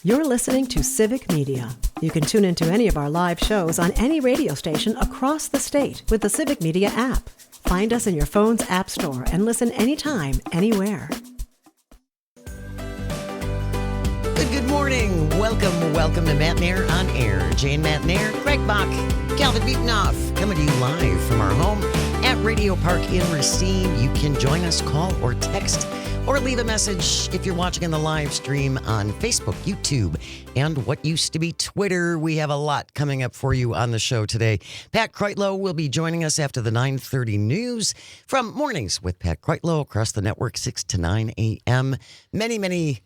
You're listening to Civic Media. You can tune into any of our live shows on any radio station across the state with the Civic Media app. Find us in your phone's app store and listen anytime, anywhere. Good morning. Welcome to Matt Nair on Air. Jane Matt Nair, Greg Bach, Calvin Buetenoff, coming to you live from our home at Radio Park in Racine. You can join us, call or text, or leave a message if you're watching in the live stream on Facebook, YouTube, and what used to be Twitter. We have a lot coming up for you on the show today. Pat Kreitlow will be joining us after the 9:30 news from Mornings with Pat Kreitlow across the network, 6 to 9 a.m. Many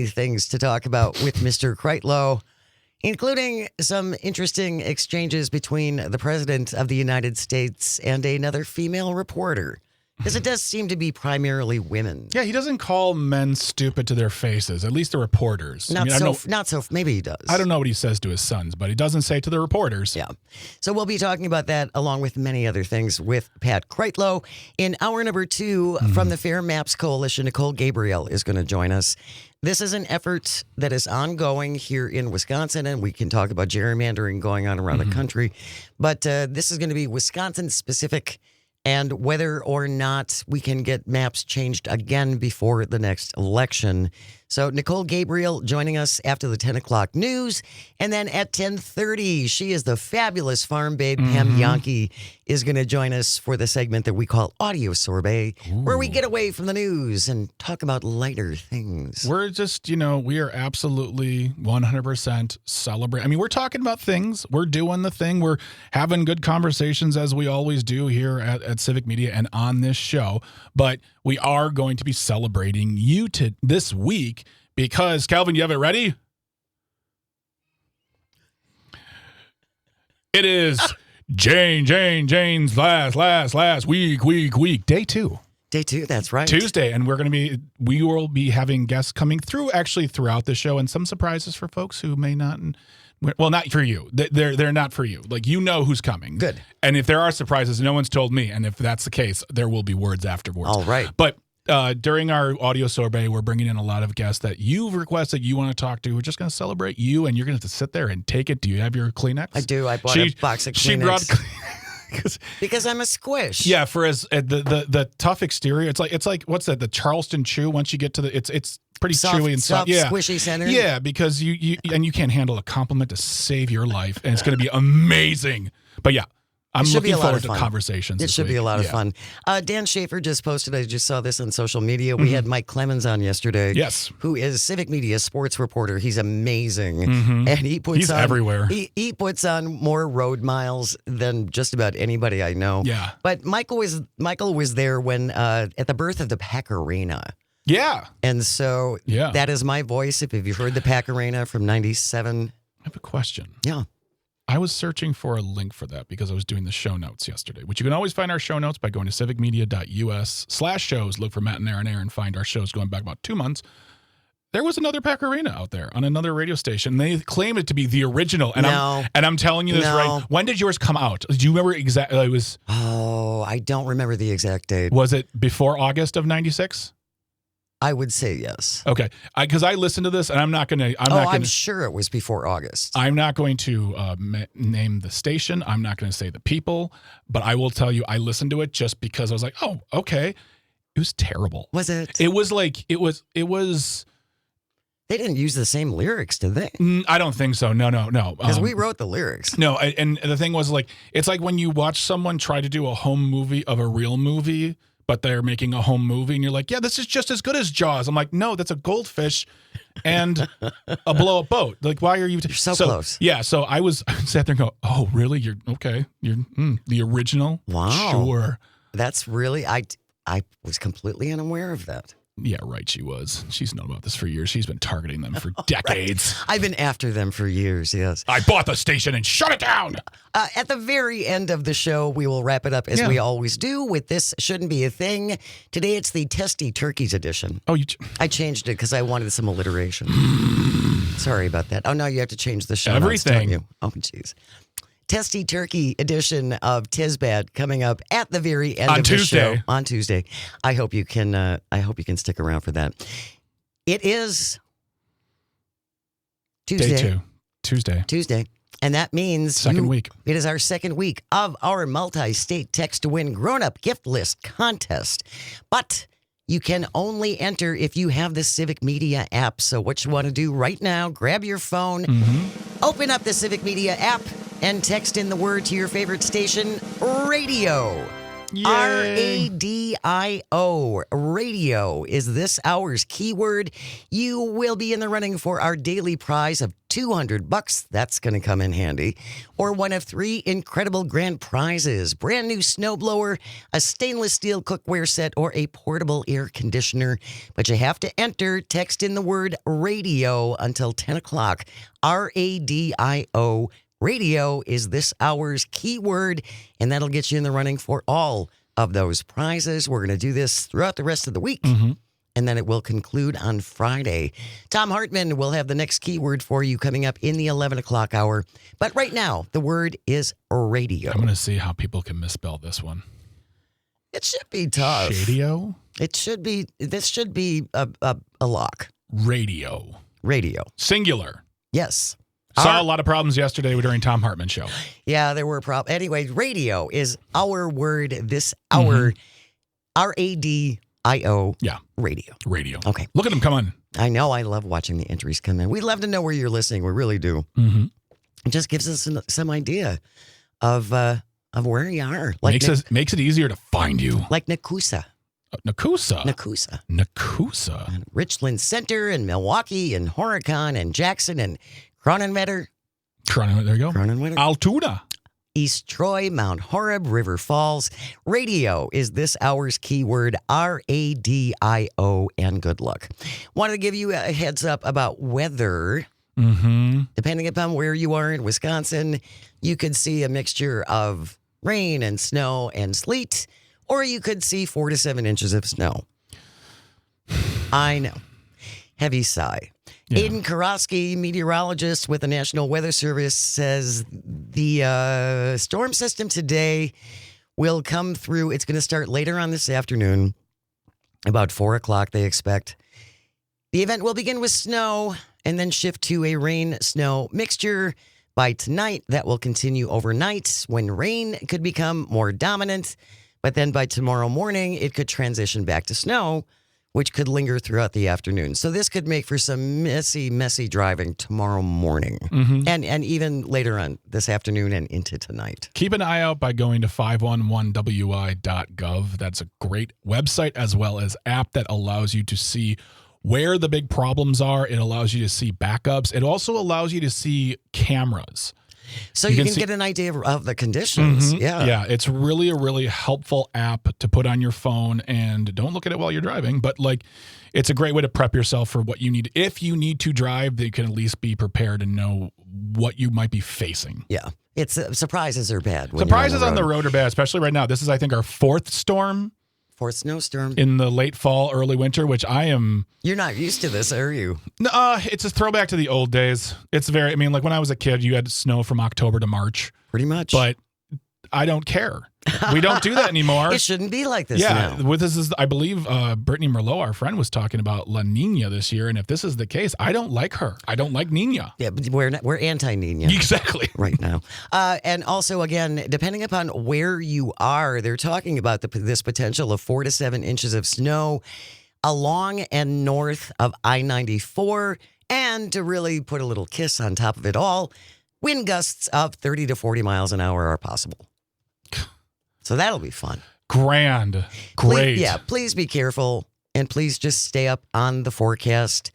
things to talk about with Mr. Kreitlow, including some interesting exchanges between the President of the United States and another female reporter. Because it does seem to be primarily women. Yeah, he doesn't call men stupid to their faces, at least the reporters. Maybe he does. I don't know what he says to his sons, but he doesn't say to the reporters. Yeah. So we'll be talking about that along with many other things with Pat Kreitlow. In hour number 2 from the Fair Maps Coalition, Nicole Gabriel is going to join us. This is an effort that is ongoing here in Wisconsin, and we can talk about gerrymandering going on around the country. But this is going to be Wisconsin-specific, and whether or not we can get maps changed again before the next election. So Nicole Gabriel joining us after the 10 o'clock news. And then at 10:30, she is the fabulous farm babe, Pam Yankee, is going to join us for the segment that we call Audio Sorbet, where we get away from the news and talk about lighter things. We're just, we are absolutely 100% celebrating. I mean, we're talking about things. We're doing the thing. We're having good conversations as we always do here at Civic Media and on this show. But we are going to be celebrating you this week because, Calvin, you have it ready? It is Jane's last week. Day 2. Day 2, that's right. Tuesday, and we will be having guests coming through actually throughout the show, and some surprises for folks who may not. Well, not for you. They're not for you. Like, who's coming. Good. And if there are surprises, no one's told me. And if that's the case, there will be words afterwards. All right. But during our audio sorbet, we're bringing in a lot of guests that you've requested you want to talk to. We're just going to celebrate you, and you're going to have to sit there and take it. Do you have your Kleenex? I do. I bought a box of Kleenex. She brought because I'm a squish. Yeah, for the tough exterior, it's like what's that? The Charleston Chew. Once you get to it's pretty soft, chewy and soft. Yeah, squishy center. Yeah, because you can't handle a compliment to save your life, and it's going to be amazing. But yeah. I'm looking forward to conversations. It should be a lot of fun. Dan Schaefer just posted, I just saw this on social media. We had Mike Clemens on yesterday. Yes. Who is Civic Media sports reporter. He's amazing. And he's everywhere. He puts on more road miles than just about anybody I know. Yeah. But Michael was there when at the birth of the Pack Arena. Yeah. And so that is my voice. If you've heard the Pack Arena from 97. I have a question. Yeah. I was searching for a link for that because I was doing the show notes yesterday, which you can always find our show notes by going to civicmedia.us/shows. Look for Matt and Aaron and find our shows going back about 2 months. There was another Pack Arena out there on another radio station. They claimed it to be the original. And I'm telling you this right. When did yours come out? Do you remember exactly? I don't remember the exact date. Was it before August of 96? I would say yes. Okay, because I listened to this, and I'm sure it was before August. I'm not going to name the station. I'm not going to say the people, but I will tell you, I listened to it just because I was like, oh, okay. It was terrible. Was it? It was like it was. They didn't use the same lyrics, did they? I don't think so. No. Because we wrote the lyrics. No, and the thing was it's like when you watch someone try to do a home movie of a real movie, but they're making a home movie, and you're like, yeah, this is just as good as Jaws. I'm like, no, that's a goldfish and a blow-up boat. Like, why are you... You're so close. Yeah, so I sat there and go, oh, really? You're okay. You're the original? Wow. Sure. That's really... I was completely unaware of that. Yeah, right, she was. She's known about this for years. She's been targeting them for decades. Right. I've been after them for years, yes. I bought the station and shut it down! At the very end of the show, we will wrap it up as we always do with This Shouldn't Be a Thing. Today, it's the Testy Turkeys edition. Oh, I changed it because I wanted some alliteration. Sorry about that. Oh, no, you have to change the show everything. Notes, don't you? Oh, jeez. Testy Turkey edition of Tisbad coming up at the very end of the show on Tuesday. I hope you can stick around for that. It is Tuesday. Day 2. Tuesday. And that means Second week. It is our second week of our multi-state text-to-win grown-up gift list contest. But you can only enter if you have the Civic Media app. So what you want to do right now, grab your phone, open up the Civic Media app, and text in the word to your favorite station, radio. Yay. R-A-D-I-O. Radio is this hour's keyword. You will be in the running for our daily prize of $200. That's going to come in handy. Or one of 3 incredible grand prizes. Brand new snowblower, a stainless steel cookware set, or a portable air conditioner. But you have to enter, text in the word radio until 10 o'clock. R-A-D-I-O. Radio is this hour's keyword, and that'll get you in the running for all of those prizes. We're going to do this throughout the rest of the week, and then it will conclude on Friday. Tom Hartman will have the next keyword for you coming up in the 11 o'clock hour. But right now, the word is radio. I'm going to see how people can misspell this one. It should be tough. Shadio? It should be. This should be a lock. Radio. Radio. Singular. Yes. Saw a lot of problems yesterday during Tom Hartman's show. Yeah, there were problems. Anyway, radio is our word this hour. R-A-D-I-O. Yeah. Radio. Radio. Okay. Look at them come on. I know. I love watching the entries come in. We love to know where you're listening. We really do. Mm-hmm. It just gives us some idea of where you are. Makes it easier to find you. Like Nakusa. Nakusa. And Richland Center and Milwaukee and Horicon and Jackson and Cronenwetter. There you go. Cronenwetter. Altoona. East Troy, Mount Horeb, River Falls. Radio is this hour's keyword, R-A-D-I-O, and good luck. Wanted to give you a heads up about weather. Depending upon where you are in Wisconsin, you could see a mixture of rain and snow and sleet, or you could see 4 to 7 inches of snow. I know. Heavy sigh. Yeah. Aiden Karofsky, meteorologist with the National Weather Service, says the storm system today will come through. It's going to start later on this afternoon, about 4 o'clock, they expect. The event will begin with snow and then shift to a rain-snow mixture by tonight. That will continue overnight when rain could become more dominant. But then by tomorrow morning, it could transition back to snow, which could linger throughout the afternoon. So this could make for some messy driving tomorrow morning and even later on this afternoon and into tonight. Keep an eye out by going to 511wi.gov. That's a great website as well as app that allows you to see where the big problems are. It allows you to see backups. It also allows you to see cameras. So you can get an idea of the conditions. Yeah. It's really a really helpful app to put on your phone, and don't look at it while you're driving, but it's a great way to prep yourself for what you need. If you need to drive, you can at least be prepared and know what you might be facing. Yeah. It's surprises are bad. Surprises on the road are bad, especially right now. This is, I think, our 4th storm. 4th snowstorm. In the late fall, early winter, which I am... You're not used to this, are you? No, it's a throwback to the old days. It's very... like when I was a kid, you had snow from October to March. Pretty much. But I don't care. We don't do that anymore. It shouldn't be like this now. With this is, I believe, Brittany Merlot, our friend, was talking about La Nina this year, and if this is the case, I don't like her. I don't like Nina. Yeah, but we're anti-Nina. Exactly. Right now. And also, again, depending upon where you are, they're talking about this potential of 4 to 7 inches of snow along and north of I-94, and to really put a little kiss on top of it all, wind gusts of 30 to 40 miles an hour are possible. So that'll be fun. Grand. Great. Please be careful, and please just stay up on the forecast.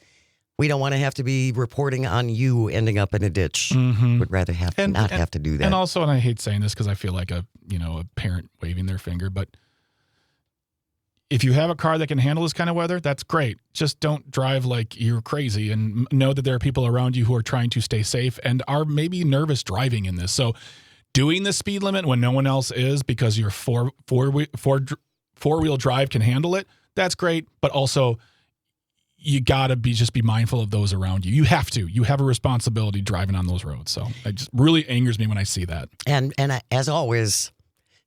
We don't want to have to be reporting on you ending up in a ditch. Would rather have to do that. And also, and I hate saying this because I feel like a parent waving their finger, but if you have a car that can handle this kind of weather, that's great. Just don't drive like you're crazy, and know that there are people around you who are trying to stay safe and are maybe nervous driving in this. So doing the speed limit when no one else is because your four-wheel drive can handle it, that's great. But also, you got to be mindful of those around you. You have to. You have a responsibility driving on those roads. So it just really angers me when I see that. And as always,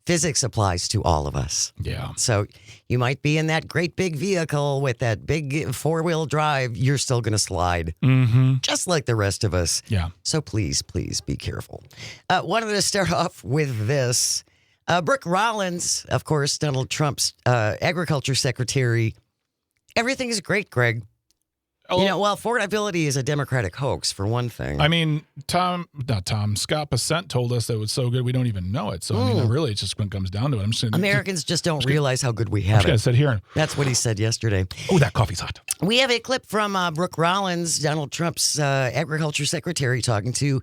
physics applies to all of us. Yeah. So you might be in that great big vehicle with that big four-wheel drive. You're still going to slide, just like the rest of us. Yeah. So please be careful. Wanted to start off with this. Brooke Rollins, of course, Donald Trump's agriculture secretary. Everything is great, Greg. Oh. Affordability is a Democratic hoax, for one thing. I mean, Scott Pacent told us that it was so good we don't even know it. So, I mean, really, it's just when it comes down to it. Americans just don't realize how good we I'm have just going it. to sit here. That's what he said yesterday. Oh, that coffee's hot. We have a clip from Brooke Rollins, Donald Trump's agriculture secretary, talking to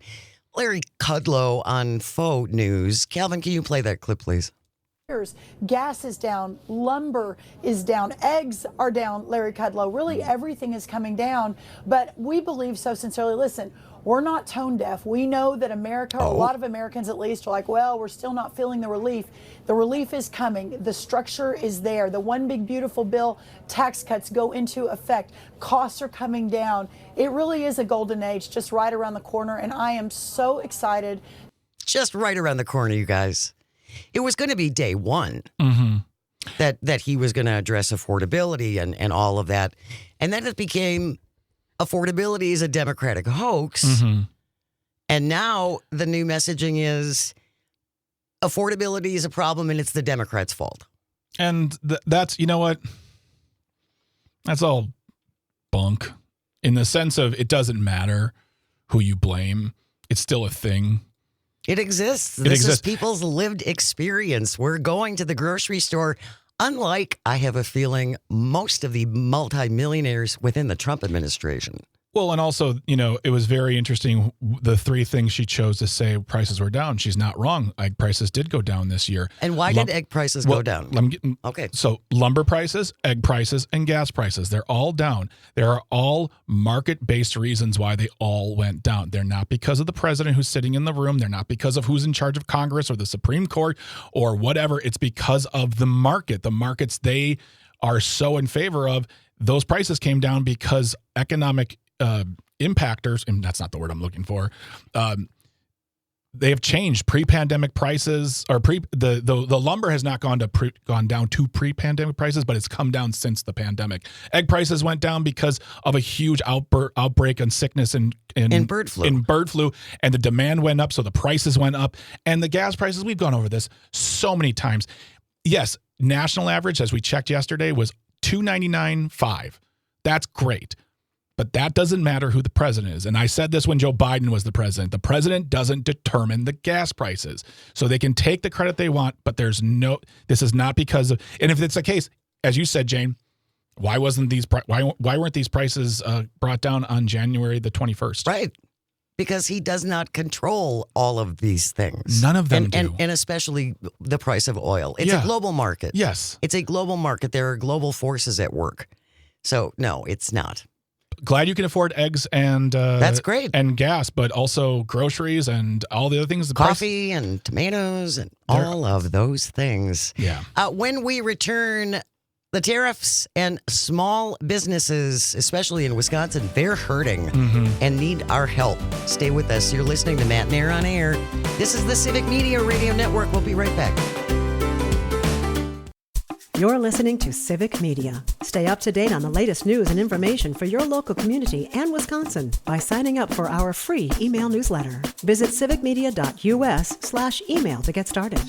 Larry Kudlow on Faux News. Calvin, can you play that clip, please? Gas is down, lumber is down, eggs are down, Larry Kudlow. Really, everything is coming down. But we believe so sincerely. Listen, we're not tone deaf. We know that America, or a lot of Americans at least, are like, well, we're still not feeling the relief. The relief is coming. The structure is there. The one big beautiful bill, tax cuts go into effect. Costs are coming down. It really is a golden age just right around the corner. And I am so excited. Just right around the corner, you guys. It was going to be day one that he was going to address affordability and all of that. And then it became affordability is a Democratic hoax. And now the new messaging is affordability is a problem and it's the Democrats' fault. And that's, you know what? That's all bunk in the sense of it doesn't matter who you blame. It's still a thing. It exists. This is people's lived experience. We're going to the grocery store, unlike, I have a feeling, most of the multimillionaires within the Trump administration. Well, and also, it was very interesting, the three things she chose to say prices were down. She's not wrong. Egg prices did go down this year. And why did egg prices go down? Okay. So lumber prices, egg prices, and gas prices, they're all down. There are all market-based reasons why they all went down. They're not because of the president who's sitting in the room. They're not because of who's in charge of Congress or the Supreme Court or whatever. It's because of the market. The markets they are so in favor of, those prices came down because economic impactors, and that's not the word I'm looking for. They have changed pre-pandemic prices, or the lumber has not gone down to pre-pandemic prices, but it's come down since the pandemic. Egg prices went down because of a huge outbreak and sickness in bird flu, and the demand went up, so the prices went up. And the gas prices, we've gone over this so many times. Yes, national average, as we checked yesterday, was $2.99.5. That's great. But that doesn't matter who the president is. And I said this when Joe Biden was the president. The president doesn't determine the gas prices. So they can take the credit they want, but this is not because of, and if it's the case, as you said, Jane, why weren't these prices brought down on January the 21st? Right. Because he does not control all of these things. None of them do. And especially the price of oil. It's a global market. Yes. It's a global market. There are global forces at work. So, no, it's not. Glad you can afford eggs and that's great, and gas, but also groceries and all the other things. Coffee and tomatoes and all of those things. Yeah. When we return, the tariffs and small businesses, especially in Wisconsin, they're hurting and need our help. Stay with us. You're listening to Matt Nair on Air. This is the Civic Media Radio Network. We'll be right back. You're listening to Civic Media. Stay up to date on the latest news and information for your local community and Wisconsin by signing up for our free email newsletter. Visit civicmedia.us/email to get started.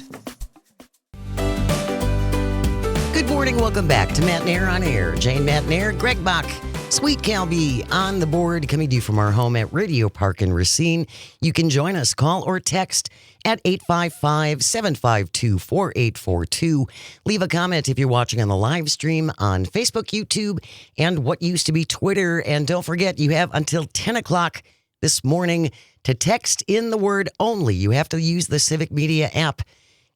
Good morning. Welcome back to Matt Nair on Air. Jane Matt Nair, Greg Bach, Sweet Calby on the board, coming to you from our home at Radio Park in Racine. You can join us, call or text at 855-752-4842. Leave a comment if you're watching on the live stream on Facebook, YouTube, and what used to be Twitter. And don't forget, you have until 10 o'clock this morning to text in the word only. You have to use the Civic Media app.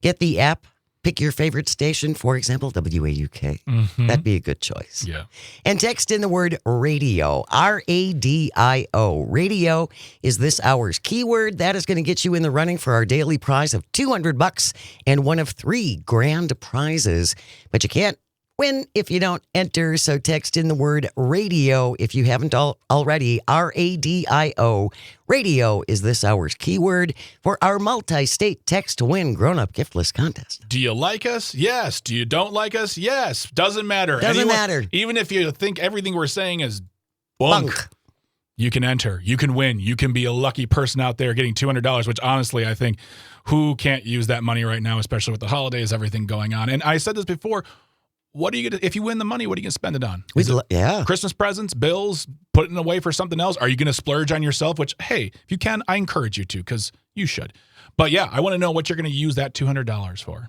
Get the app. Pick your favorite station, for example, WAUK. That'd be a good choice. Yeah. And text in the word radio, R-A-D-I-O. Radio is this hour's keyword. That is going to get you in the running for our daily prize of $200 and one of 3 grand prizes. But you can't win if you don't enter. So text in the word radio if you haven't already. RADIO. Radio is this hour's keyword for our multi-state text to win grown-up giftless contest. Do you like us? Yes. Do you don't like us? Yes. Doesn't matter. Doesn't matter. Even if you think everything we're saying is bunk. You can enter. You can win. You can be a lucky person out there getting $200, which honestly, I think who can't use that money right now, especially with the holidays, everything going on. And I said this before, what are you going to, if you win the money, what are you going to spend it on? Christmas presents, bills, putting away for something else? Are you going to splurge on yourself? Which, hey, if you can, I encourage you to, because you should. But yeah, I want to know what you're going to use that $200 for.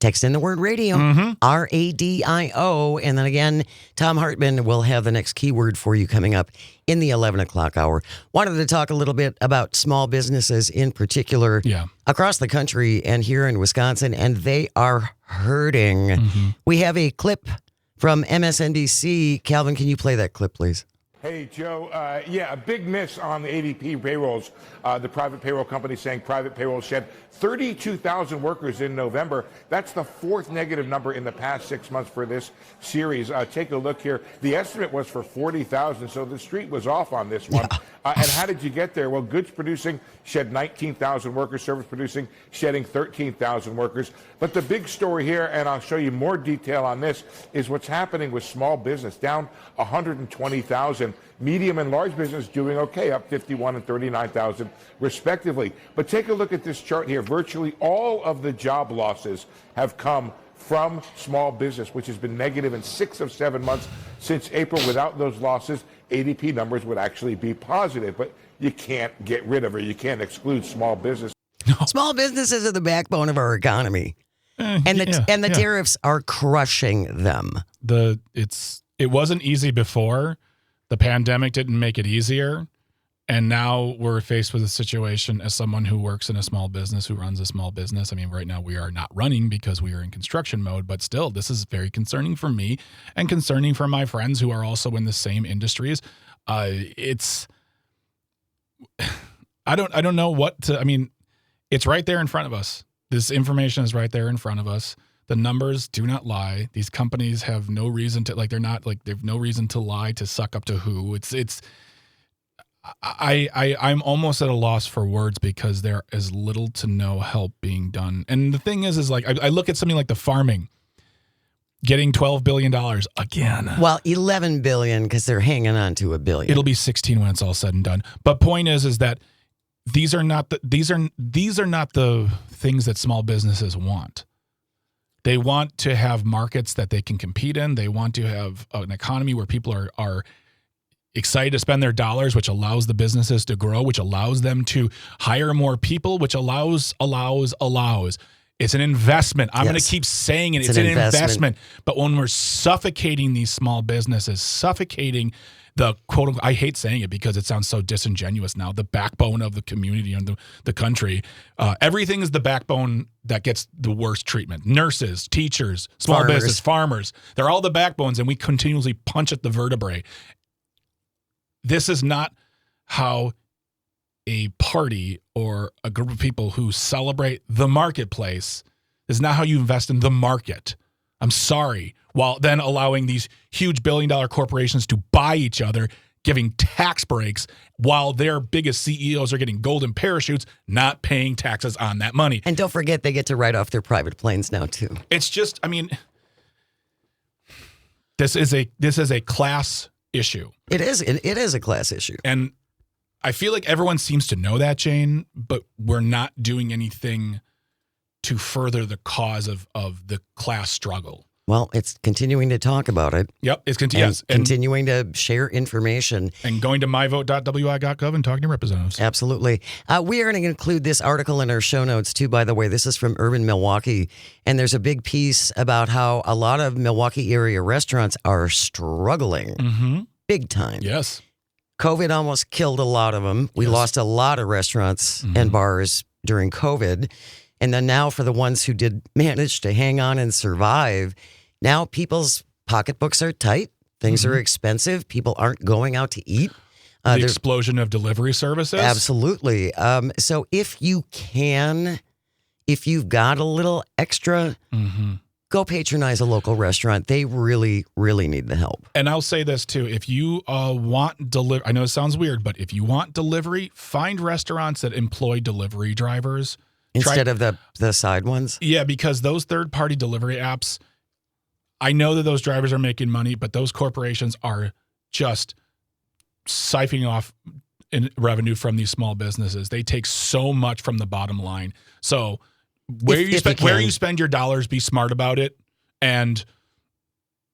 Text in the word radio, RADIO. And then again, Tom Hartman will have the next keyword for you coming up in the 11 o'clock hour. Wanted to talk a little bit about small businesses in particular across the country and here in Wisconsin, and they are hurting. We have a clip from MSNBC. Calvin, can you play that clip, please? Hey, Joe. A big miss on the ADP payrolls. The private payroll company saying private payrolls shed 32,000 workers in November. That's the fourth negative number in the past 6 months for this series. Take a look here. The estimate was for 40,000, so the street was off on this one. And how did you get there? Well, goods producing shed 19,000 workers, service producing shedding 13,000 workers. But the big story here, and I'll show you more detail on this, is what's happening with small business, down 120,000. Medium and large business doing okay, up 51 and 39,000 respectively. But take a look at this chart here. Virtually all of the job losses have come from small business, which has been negative in 6 of 7 months since April. Without those losses, ADP numbers would actually be positive. But you can't get rid of it. You can't exclude small business. Small businesses are the backbone of our economy. And the tariffs are crushing them. It wasn't easy before. The pandemic didn't make it easier. And now we're faced with a situation as someone who works in a small business, who runs a small business. I mean, right now we are not running because we are in construction mode, but still, this is very concerning for me and concerning for my friends who are also in the same industries. I don't know what to, I mean, it's right there in front of us. This information is right there in front of us. The numbers do not lie. These companies have no reason to, they've no reason to lie, to suck up to who. I'm almost at a loss for words because there is little to no help being done. And the thing is like, I look at something like the farming, getting $12 billion again. Well, $11 billion because they're hanging on to $1 billion. It'll be 16 when it's all said and done. But point is that these are not the things that small businesses want. They want to have markets that they can compete in. They want to have an economy where people are excited to spend their dollars, which allows the businesses to grow, which allows them to hire more people, which allows. It's an investment. I'm going to keep saying it. It's an investment. But when we're suffocating these small businesses, suffocating the quote unquote, I hate saying it because it sounds so disingenuous now, the backbone of the community and the country. Everything is the backbone that gets the worst treatment. Nurses, teachers, small business, farmers. They're all the backbones, and we continuously punch at the vertebrae. This is not how a party or a group of people who celebrate the marketplace. This is not how you invest in the market. I'm sorry. While then allowing these huge billion-dollar corporations to buy each other, giving tax breaks, while their biggest CEOs are getting golden parachutes, not paying taxes on that money. And don't forget, they get to write off their private planes now, too. It's just, I mean, this is a class issue. It is a class issue. And I feel like everyone seems to know that, Jane, but we're not doing anything to further the cause of the class struggle. Well, it's continuing to talk about it. Yep, it's continuing to share information. And going to myvote.wi.gov and talking to representatives. Absolutely. We are going to include this article in our show notes, too, by the way. This is from Urban Milwaukee. And there's a big piece about how a lot of Milwaukee area restaurants are struggling big time. Yes. COVID almost killed a lot of them. We lost a lot of restaurants and bars during COVID. And then now for the ones who did manage to hang on and survive, now people's pocketbooks are tight. Things are expensive. People aren't going out to eat. The explosion of delivery services? Absolutely. So if you can, if you've got a little extra, go patronize a local restaurant. They really, really need the help. And I'll say this too. If you want delivery, I know it sounds weird, but if you want delivery, find restaurants that employ delivery drivers. Instead of the side ones? Yeah, because those third-party delivery apps, I know that those drivers are making money, but those corporations are just siphoning off revenue from these small businesses. They take so much from the bottom line. So where you spend your dollars, be smart about it. And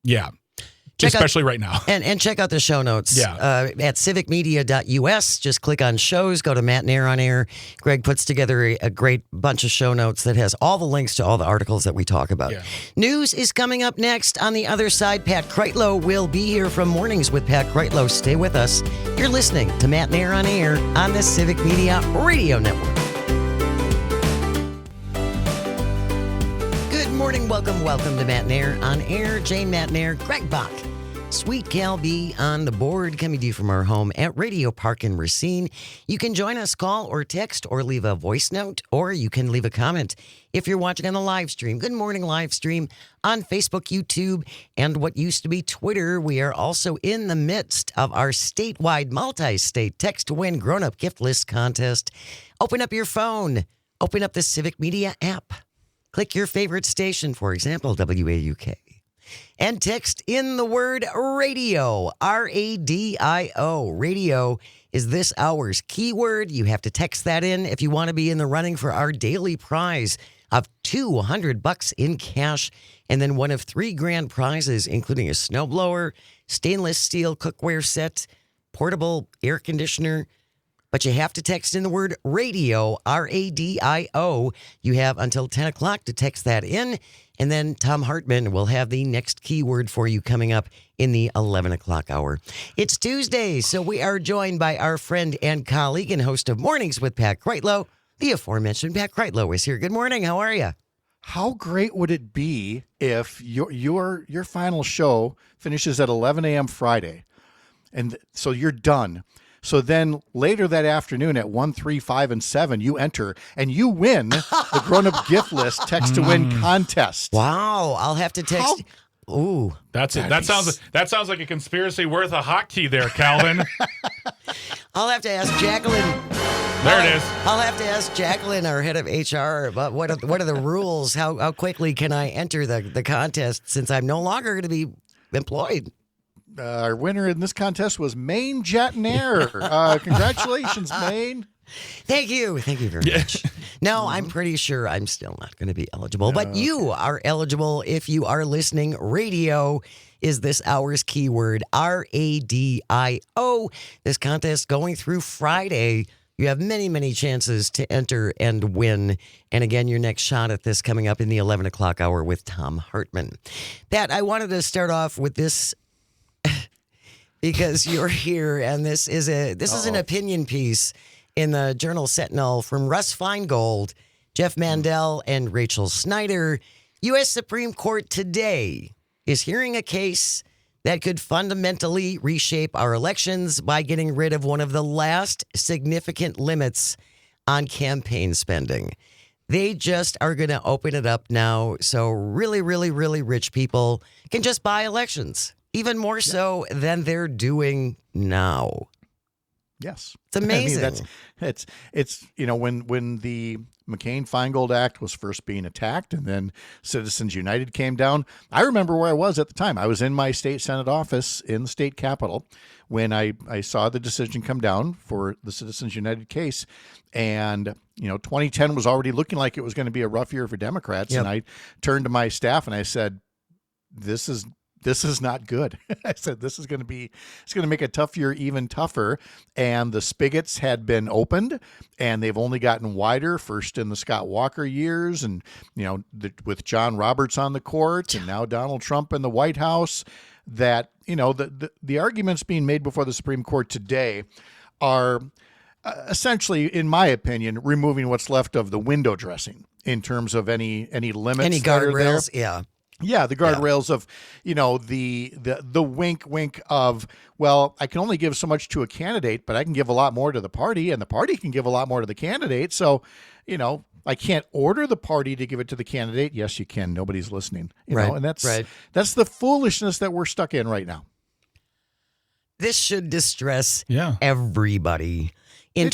yeah, especially right now. And check out the show notes at civicmedia.us. Just click on shows, go to Matt and Air on Air. Greg puts together a great bunch of show notes that has all the links to all the articles that we talk about. Yeah. News is coming up next. On the other side, Pat Kreitlow will be here from Mornings with Pat Kreitlow. Stay with us. You're listening to Matt and Air on Air on the Civic Media Radio Network. Good morning. Welcome to Matt and Air on Air. Jane Matt and Air, Greg Bach. Sweet Cal B on the board, coming to you from our home at Radio Park in Racine. You can join us, call or text or leave a voice note, or you can leave a comment if you're watching on the live stream. Good morning, live stream on Facebook, YouTube, and what used to be Twitter. We are also in the midst of our statewide multi-state text-to-win grown-up gift list contest. Open up your phone. Open up the Civic Media app. Click your favorite station, for example, WAUK. And text in the word radio, R-A-D-I-O. Radio is this hour's keyword. You have to text that in if you want to be in the running for our daily prize of $200 in cash, and then one of 3 grand prizes, including a snowblower, stainless steel cookware set, portable air conditioner. But you have to text in the word radio, R-A-D-I-O. You have until 10 o'clock to text that in. And then Tom Hartman will have the next keyword for you coming up in the 11 o'clock hour. It's Tuesday, so we are joined by our friend and colleague and host of Mornings with Pat Kreitlow. The aforementioned Pat Kreitlow is here. Good morning. How are you? How great would it be if your final show finishes at 11 a.m. Friday, and so you're done. So then later that afternoon at 1, 3, 5, and 7, you enter and you win the grown-up gift list text-to-win contest. Wow, I'll have to text. Ooh, that's it. That sounds like a conspiracy worth a hotkey there, Calvin. I'll have to ask Jacqueline. There it is. I'll have to ask Jacqueline, our head of HR, about what are the rules? How quickly can I enter the contest since I'm no longer going to be employed? Our winner in this contest was Maine Jet and Air. Congratulations, Maine. Thank you very much. No, I'm pretty sure I'm still not going to be eligible, but you are eligible if you are listening. Radio is this hour's keyword, R-A-D-I-O. This contest going through Friday. You have many, many chances to enter and win. And again, your next shot at this coming up in the 11 o'clock hour with Tom Hartman. Pat, I wanted to start off with this because you're here, and this is an opinion piece in the Journal Sentinel from Russ Feingold, Jeff Mandel, and Rachel Snyder. U.S. Supreme Court today is hearing a case that could fundamentally reshape our elections by getting rid of one of the last significant limits on campaign spending. They just are going to open it up now so really, really, really rich people can just buy elections, even more so than they're doing now. Yes. It's amazing. I mean, it's when the McCain-Feingold Act was first being attacked and then Citizens United came down, I remember where I was at the time. I was in my state Senate office in the state capitol when I saw the decision come down for the Citizens United case. And, 2010 was already looking like it was going to be a rough year for Democrats. Yep. And I turned to my staff and I said, this is not good. I said, it's going to make a tough year even tougher. And the spigots had been opened and they've only gotten wider, first in the Scott Walker years and, with John Roberts on the court and now Donald Trump in the White House, that, the arguments being made before the Supreme Court today are essentially, in my opinion, removing what's left of the window dressing in terms of any limits. Any guardrails, yeah. Yeah, the guardrails of, the wink of, well, I can only give so much to a candidate, but I can give a lot more to the party, and the party can give a lot more to the candidate. So, I can't order the party to give it to the candidate. Yes, you can. Nobody's listening. And that's the foolishness that we're stuck in right now. This should distress everybody. It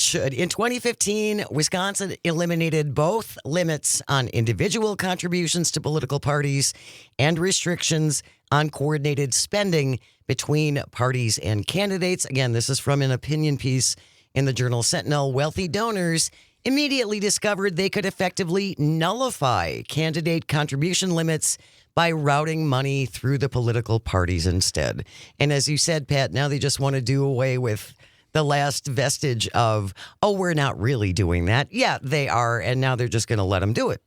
should. In 2015, Wisconsin eliminated both limits on individual contributions to political parties and restrictions on coordinated spending between parties and candidates. Again, this is from an opinion piece in the Journal Sentinel. Wealthy donors immediately discovered they could effectively nullify candidate contribution limits by routing money through the political parties instead. And as you said, Pat, now they just want to do away with the last vestige of, we're not really doing that. Yeah, they are, and now they're just going to let them do it.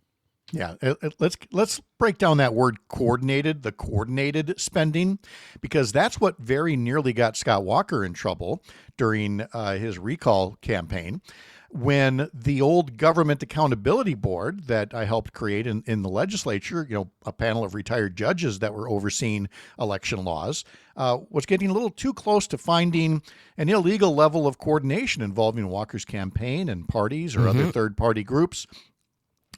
Yeah, let's break down that word coordinated, the coordinated spending, because that's what very nearly got Scott Walker in trouble during his recall campaign. When the old Government Accountability Board that I helped create in the legislature, a panel of retired judges that were overseeing election laws, was getting a little too close to finding an illegal level of coordination involving Walker's campaign and parties or other third-party groups.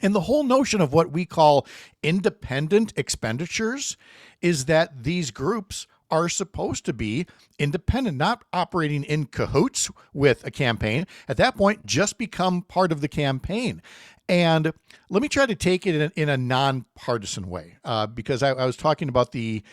And the whole notion of what we call independent expenditures is that these groups are supposed to be independent, not operating in cahoots with a campaign. At that point, just become part of the campaign. And let me try to take it in a nonpartisan way, because I was talking about the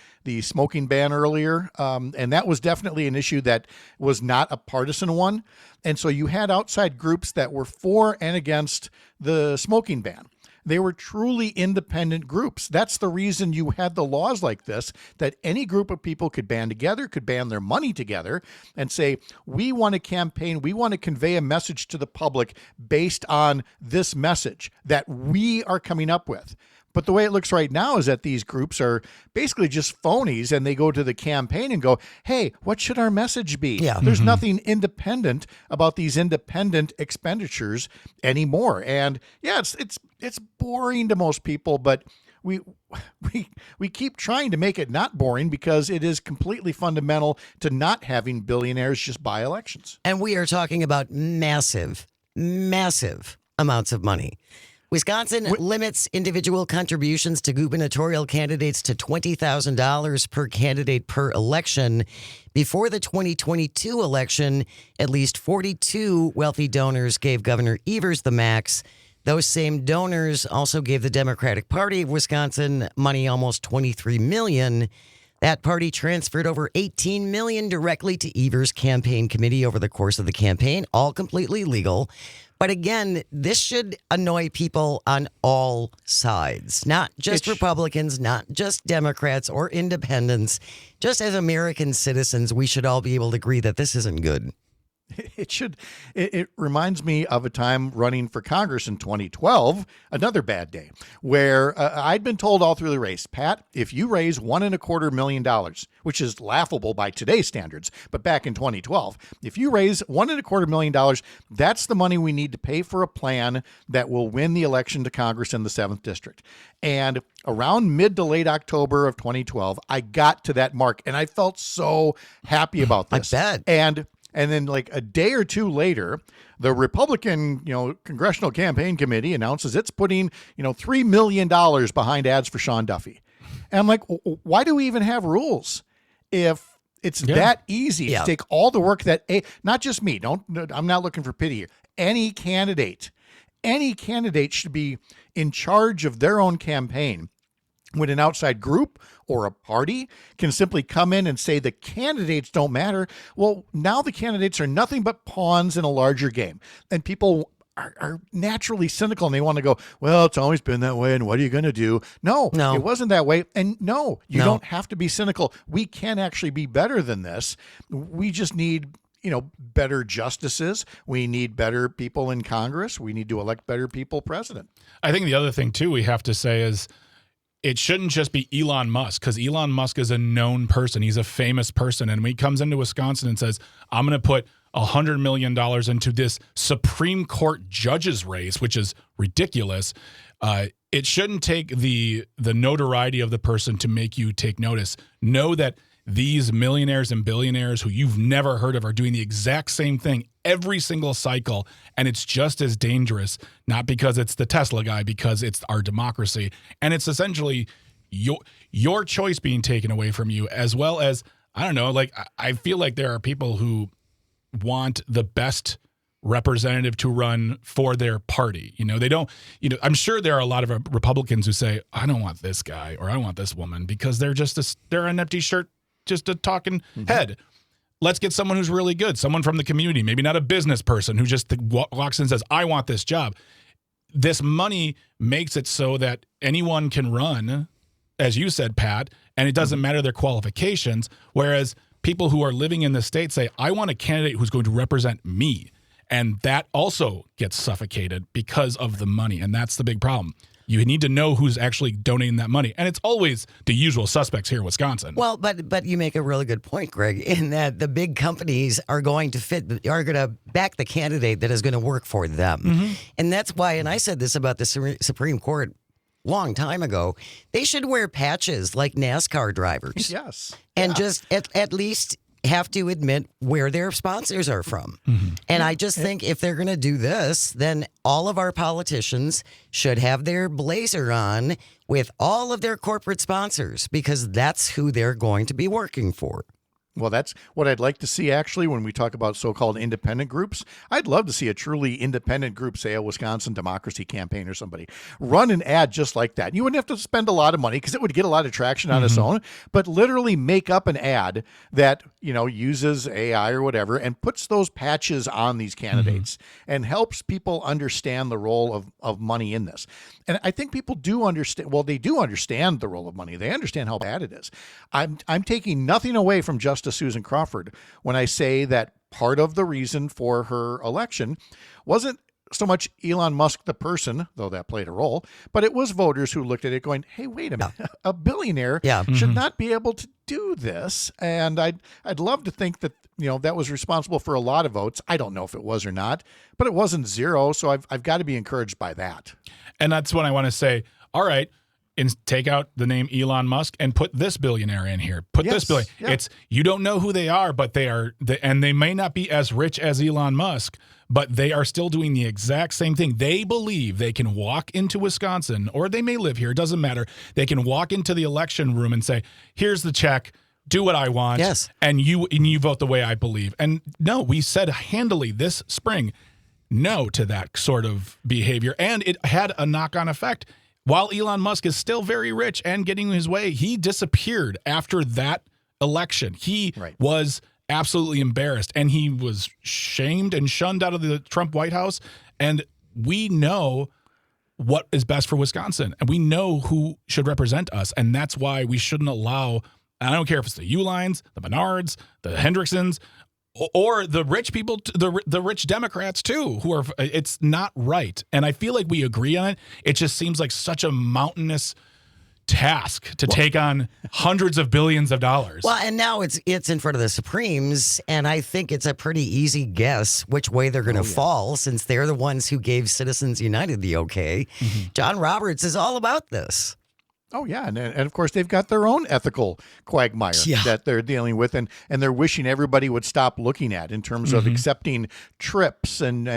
smoking ban earlier, and that was definitely an issue that was not a partisan one. And so you had outside groups that were for and against the smoking ban. They were truly independent groups. That's the reason you had the laws like this, that any group of people could band together, could band their money together and say, we want to campaign, we want to convey a message to the public based on this message that we are coming up with. But the way it looks right now is that these groups are basically just phonies, and they go to the campaign and go, hey, what should our message be? Yeah. There's nothing independent about these independent expenditures anymore. And yeah, it's boring to most people, but we keep trying to make it not boring because it is completely fundamental to not having billionaires just buy elections. And we are talking about massive amounts of money. Wisconsin limits individual contributions to gubernatorial candidates to $20,000 per candidate per election. Before the 2022 election, at least 42 wealthy donors gave Governor Evers the max. Those same donors also gave the Democratic Party of Wisconsin money, almost $23 million. That party transferred over $18 million directly to Evers' campaign committee over the course of the campaign, all completely legal. But again, this should annoy people on all sides, not just Republicans, not just Democrats or independents. Just as American citizens, we should all be able to agree that this isn't good. It reminds me of a time running for Congress in 2012, another bad day, where I'd been told all through the race, Pat, if you raise $1.25 million, which is laughable by today's standards, but back in 2012, if you raise $1.25 million, that's the money we need to pay for a plan that will win the election to Congress in the 7th District. And around mid to late October of 2012, I got to that mark, and I felt so happy about this. I bet. And then like a day or two later, the Republican, Congressional Campaign Committee announces it's putting, $3 million behind ads for Sean Duffy. And I'm like, why do we even have rules if it's that easy to take all the work that, not just me, I'm not looking for pity here. Any candidate should be in charge of their own campaign. When an outside group or a party can simply come in and say the candidates don't matter, well, now the candidates are nothing but pawns in a larger game. And people are naturally cynical, and they want to go, well, it's always been that way, and what are you going to do? No, it wasn't that way. And no, you don't have to be cynical. We can actually be better than this. We just need better justices. We need better people in Congress. We need to elect better people president. I think the other thing, too, we have to say is, it shouldn't just be Elon Musk, because Elon Musk is a known person. He's a famous person. And when he comes into Wisconsin and says, I'm going to put $100 million into this Supreme Court judge's race, which is ridiculous, It shouldn't take the notoriety of the person to make you take notice. Know that these millionaires and billionaires who you've never heard of are doing the exact same thing every single cycle, and it's just as dangerous, not because it's the Tesla guy, because it's our democracy. And it's essentially your choice being taken away from you, as well as, I don't know, like I feel like there are people who want the best representative to run for their party. They don't, I'm sure there are a lot of Republicans who say, I don't want this guy or I don't want this woman because they're an empty shirt, just a talking head. Let's get someone who's really good, someone from the community, maybe not a business person who just walks in and says, I want this job. This money makes it so that anyone can run, as you said, Pat, and it doesn't matter their qualifications, whereas people who are living in the state say, I want a candidate who's going to represent me. And that also gets suffocated because of the money. And that's the big problem. You need to know who's actually donating that money. And it's always the usual suspects here in Wisconsin. Well, but you make a really good point, Greg, in that the big companies are going to back the candidate that is going to work for them. And that's why, and I said this about the Supreme Court long time ago, they should wear patches like NASCAR drivers. Yes. And just at least have to admit where their sponsors are from. And I just think if they're going to do this, then all of our politicians should have their blazer on with all of their corporate sponsors, because that's who they're going to be working for. Well, that's what I'd like to see, actually, when we talk about so-called independent groups. I'd love to see a truly independent group, say a Wisconsin Democracy Campaign or somebody, run an ad just like that. You wouldn't have to spend a lot of money because it would get a lot of traction on its own, but literally make up an ad that, uses AI or whatever and puts those patches on these candidates and helps people understand the role of money in this. And I think people do understand. Well, they do understand the role of money. They understand how bad it is. I'm taking nothing away from Justice Susan Crawford when I say that part of the reason for her election wasn't so much Elon Musk the person, though that played a role, but it was voters who looked at it going, hey, wait a minute, a billionaire should not be able to do this. And I'd love to think that, that was responsible for a lot of votes. I don't know if it was or not, but it wasn't zero. So I've got to be encouraged by that. And that's when I want to say, all right, take out the name Elon Musk and put this billionaire in here. Put this billionaire. Yeah. It's, you don't know who they are, but they are, and they may not be as rich as Elon Musk, but they are still doing the exact same thing. They believe they can walk into Wisconsin, or they may live here, it doesn't matter. They can walk into the election room and say, here's the check, do what I want, and you vote the way I believe. And no, we said handily this spring, no to that sort of behavior, and it had a knock-on effect. While Elon Musk is still very rich and getting his way, he disappeared after that election. He was absolutely embarrassed, and he was shamed and shunned out of the Trump White House. And we know what is best for Wisconsin, and we know who should represent us. And that's why we shouldn't allow, I don't care if it's the Uihleins, the Menards, the Hendricksons, or the rich people, the rich Democrats too, who are, it's not right. And I feel like we agree on it. It just seems like such a mountainous task to take on hundreds of billions of dollars. Well, and now it's in front of the Supremes, and I think it's a pretty easy guess which way they're going to fall, since they're the ones who gave Citizens United the okay. John Roberts is all about this. Oh, yeah. And of course, they've got their own ethical quagmire that they're dealing with, and they're wishing everybody would stop looking at in terms of accepting trips and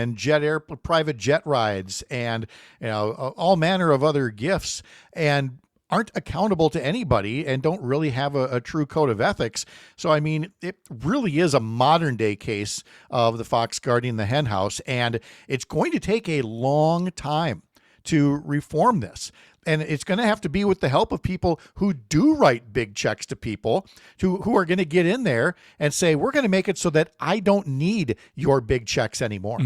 private jet rides and all manner of other gifts, and aren't accountable to anybody and don't really have a true code of ethics. So, I mean, it really is a modern day case of the fox guarding the hen house, and it's going to take a long time to reform this. And it's going to have to be with the help of people who do write big checks to people who are going to get in there and say, we're going to make it so that I don't need your big checks anymore.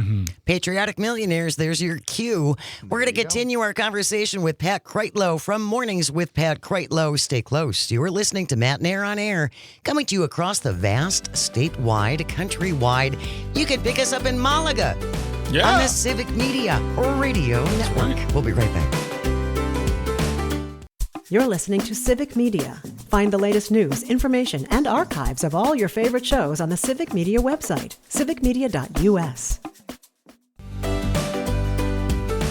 Patriotic Millionaires, there's your cue. We're going to continue our conversation with Pat Kreitlow from Mornings with Pat Kreitlow. Stay close. You are listening to Matt and Air on Air, coming to you across the vast, statewide, countrywide. You can pick us up in Malaga on the Civic Media or Radio Network. We'll be right back. You're listening to Civic Media. Find the latest news, information, and archives of all your favorite shows on the Civic Media website, civicmedia.us.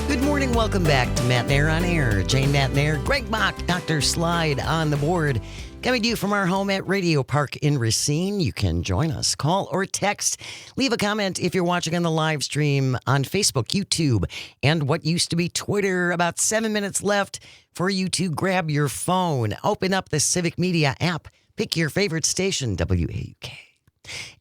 Good morning. Welcome back to Matt Nair on Air. Jane Matt Nair, Greg Bach, Dr. Slide on the board. Coming to you from our home at Radio Park in Racine. You can join us, call or text. Leave a comment if you're watching on the live stream on Facebook, YouTube, and what used to be Twitter. About 7 minutes left for you to grab your phone. Open up the Civic Media app. Pick your favorite station, WAUK.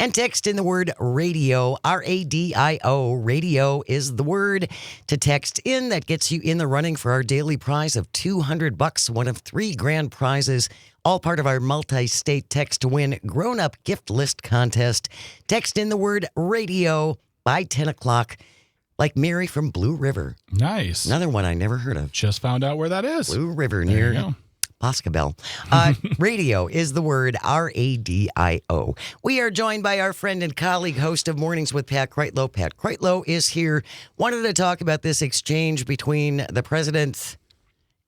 And text in the word radio, RADIO. Radio is the word to text in. That gets you in the running for our daily prize of $200, one of 3 grand prizes, all part of our multi-state text to win grown-up gift list contest. Text in the word radio by 10 o'clock, like Mary from Blue River. Nice. Another one I never heard of. Just found out where that is. Blue River There you near go. Boscobel. Radio is the word, RADIO. We are joined by our friend and colleague, host of Mornings with Pat Kreitlow. Pat Kreitlow is here. Wanted to talk about this exchange between the president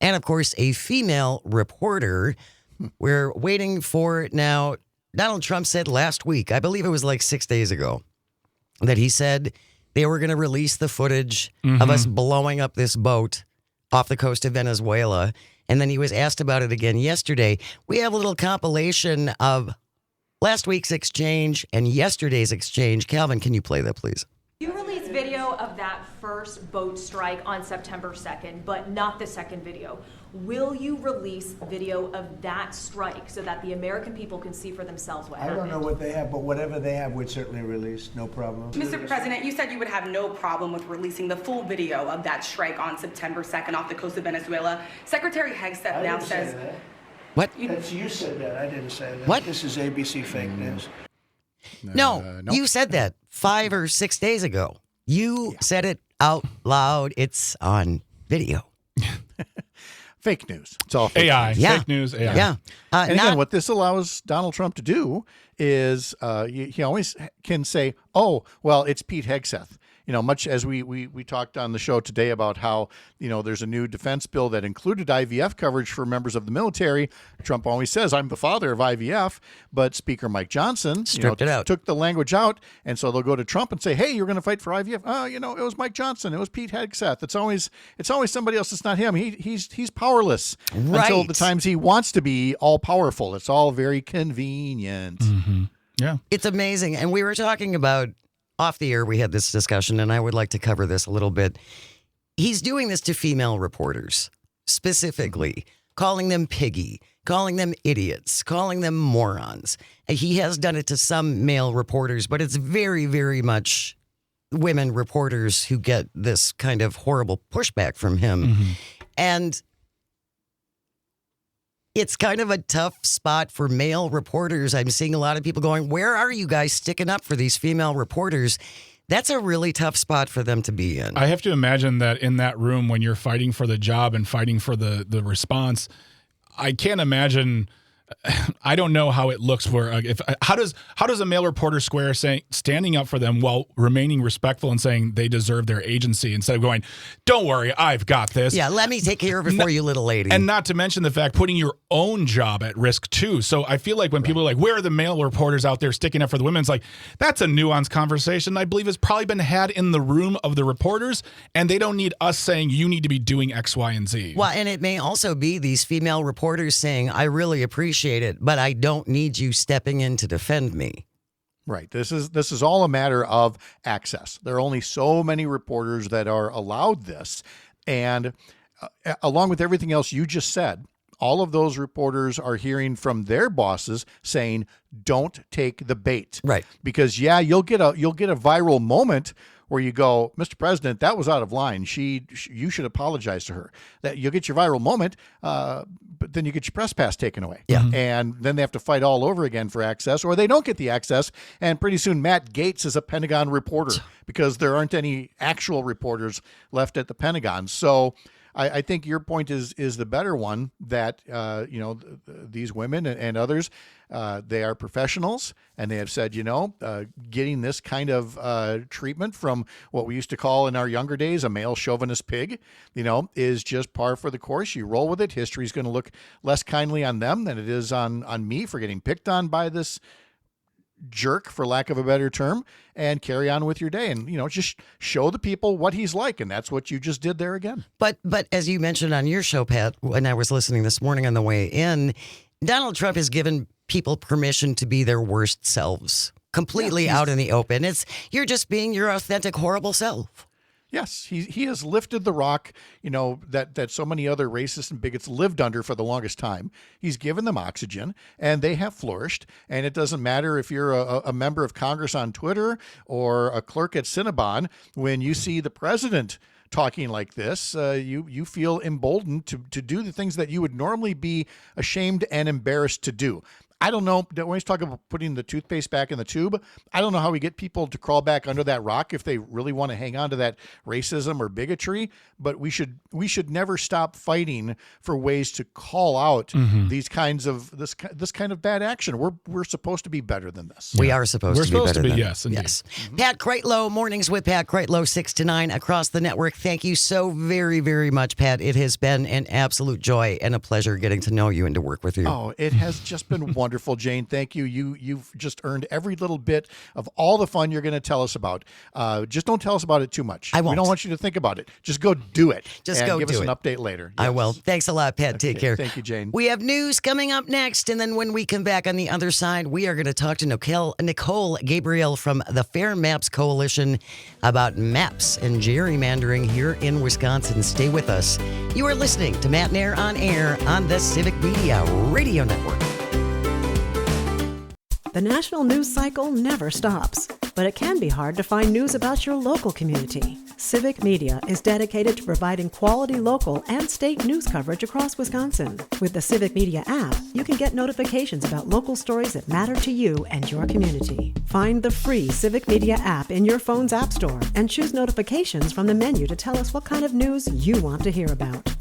and, of course, a female reporter. We're waiting for now. Donald Trump said last week, I believe it was like 6 days ago, that he said they were going to release the footage of us blowing up this boat off the coast of Venezuela. And then he was asked about it again yesterday. We have a little compilation of last week's exchange and yesterday's exchange. Calvin, can you play that, please? You released video of that first boat strike on September 2nd, but not the second video. Will you release video of that strike so that the American people can see for themselves what happened? I don't know what they have, but whatever they have, we'd certainly release. No problem. Mr. President, you said you would have no problem with releasing the full video of that strike on September 2nd off the coast of Venezuela. Secretary Hegseth I now didn't says... say that. What? That's you said that. I didn't say that. What? This is ABC fake news. No, nope. you said that 5 or 6 days ago. You said it out loud. It's on video. Fake news. It's all fake AI. news. Yeah. Fake news, AI. Yeah. And again, what this allows Donald Trump to do is he always can say, oh, well, it's Pete Hegseth. You know, much as we talked on the show today about how, you know, there's a new defense bill that included IVF coverage for members of the military. Trump always says, I'm the father of IVF. But Speaker Mike Johnson Stripped it out. took the language out. And so they'll go to Trump and say, hey, you're going to fight for IVF. Oh, you know, it was Mike Johnson. It was Pete Hegseth. It's always somebody else. It's not him. He's powerless until Right. the times he wants to be all powerful. It's all very convenient. Yeah. It's amazing. And we were talking about off the air, we had this discussion, and I would like to cover this a little bit. He's doing this to female reporters, specifically, calling them piggy, calling them idiots, calling them morons. And he has done it to some male reporters, but it's very, very much women reporters who get this kind of horrible pushback from him. And it's kind of a tough spot for male reporters. I'm seeing a lot of people going, where are you guys sticking up for these female reporters? That's a really tough spot for them to be in. I have to imagine that in that room when you're fighting for the job and fighting for the response, I can't imagine. I don't know how it looks for how does a male reporter square standing up for them while remaining respectful and saying they deserve their agency instead of going, don't worry, I've got this. Yeah, let me take care of it for you, little lady. And not to mention the fact putting your own job at risk too. So I feel like when people are like, where are the male reporters out there sticking up for the women? It's like, that's a nuanced conversation I believe has probably been had in the room of the reporters, and they don't need us saying you need to be doing X, Y, and Z. Well, and it may also be these female reporters saying, I really appreciate it, but I don't need you stepping in to defend me. Right. This is all a matter of access. There are only so many reporters that are allowed this. And along with everything else you just said, all of those reporters are hearing from their bosses saying, don't take the bait. Right. Because you'll get a viral moment where you go, Mr. President, that was out of line. You should apologize to her. That you'll get your viral moment, but then you get your press pass taken away. Yeah. And then they have to fight all over again for access, or they don't get the access. And pretty soon Matt Gaetz is a Pentagon reporter because there aren't any actual reporters left at the Pentagon. So I think your point is the better one, that these women and others, they are professionals, and they have said, getting this kind of treatment from what we used to call in our younger days a male chauvinist pig, is just par for the course. You roll with it. History's going to look less kindly on them than it is on me for getting picked on by this jerk, for lack of a better term, and carry on with your day. And, just show the people what he's like. And that's what you just did there again. But as you mentioned on your show, Pat, when I was listening this morning on the way in, Donald Trump has given people permission to be their worst selves completely out in the open. You're just being your authentic, horrible self. Yes, he has lifted the rock, that so many other racists and bigots lived under for the longest time. He's given them oxygen, and they have flourished. And it doesn't matter if you're a member of Congress on Twitter or a clerk at Cinnabon. When you see the president talking like this, you feel emboldened to do the things that you would normally be ashamed and embarrassed to do. I don't know. When he's talking about putting the toothpaste back in the tube, I don't know how we get people to crawl back under that rock if they really want to hang on to that racism or bigotry. But we should never stop fighting for ways to call out these kinds of this kind of bad action. We're supposed to be better than this. We are supposed to be better than yes, indeed. Yes. Pat Kreitlow, Mornings with Pat Kreitlow, 6 to 9 across the network. Thank you so very, very much, Pat. It has been an absolute joy and a pleasure getting to know you and to work with you. Oh, it has just been wonderful, Jane. Thank you. You've just earned every little bit of all the fun you're going to tell us about. Just don't tell us about it too much. I won't. We don't want you to think about it. Just go do it. Just and go give do us it. an update later. I Yes. will. Thanks a lot, Pat. Take care. Thank you, Jane. We have news coming up next, and then when we come back on the other side, we are going to talk to Nicole Gabriel from the Fair Maps Coalition about maps and gerrymandering here in Wisconsin. Stay with us. You are listening to Matt Nair on Air on the Civic Media Radio Network. The national news cycle never stops, but it can be hard to find news about your local community. Civic Media is dedicated to providing quality local and state news coverage across Wisconsin. With the Civic Media app, you can get notifications about local stories that matter to you and your community. Find the free Civic Media app in your phone's app store and choose notifications from the menu to tell us what kind of news you want to hear about.